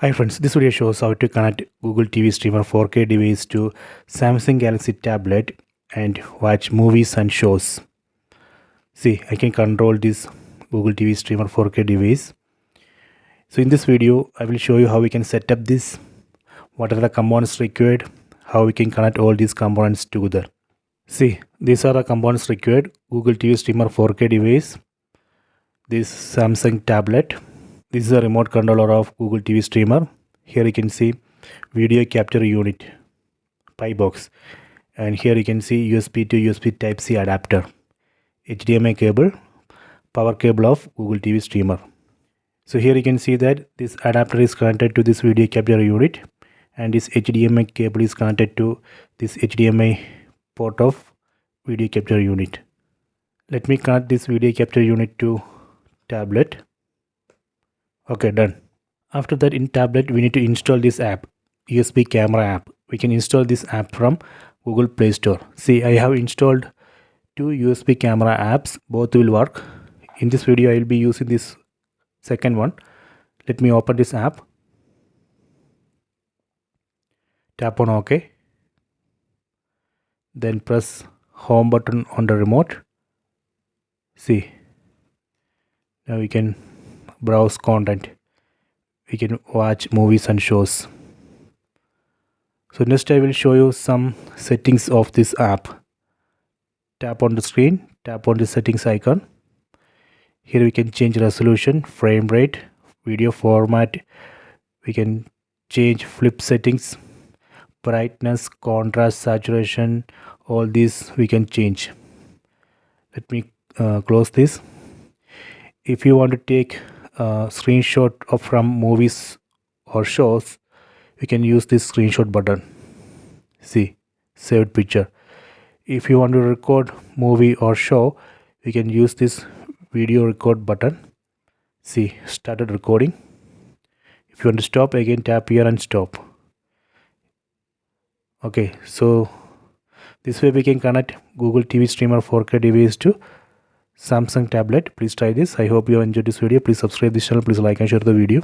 Hi friends, this video shows how to connect Google TV Streamer 4K device to Samsung Galaxy tablet and watch movies and shows. See, I can control this Google TV Streamer 4K device. So in this video, I will show you how we can set up this, what are the components required, how we can connect all these components together. See, these are the components required: Google TV Streamer 4K device, this Samsung tablet. This is a remote controller of Google TV Streamer. Here you can see video capture unit, Pi box, and here you can see USB to USB Type-C adapter, HDMI cable, power cable of Google TV Streamer. So here you can see that this adapter is connected to this video capture unit, and this HDMI cable is connected to this HDMI port of video capture unit. Let me connect this video capture unit to tablet. Okay, done. After that, in tablet we need to install this app, USB camera app. We can install this app from Google Play Store. See, I have installed two USB camera apps. Both will work. In this video I will be using this second one. Let me open this app. Tap on OK. Then press home button on the remote. See, now we can browse content. We can watch movies and shows. So next I will show you some settings of this app. Tap on the screen, tap on the settings icon. Here we can change resolution, frame rate, video format. We can change flip settings, brightness, contrast, saturation. All these we can change. Let me close this. If you want to take screenshot of from movies or shows, you can use this screenshot button. See, saved picture. If you want to record movie or show, you can use this video record button. See, started recording. If you want to stop, again tap here and stop. Okay, so this way we can connect Google TV Streamer 4K device to Samsung tablet. Please try this. I hope you enjoyed this video. Please subscribe this channel. Please like and share the video.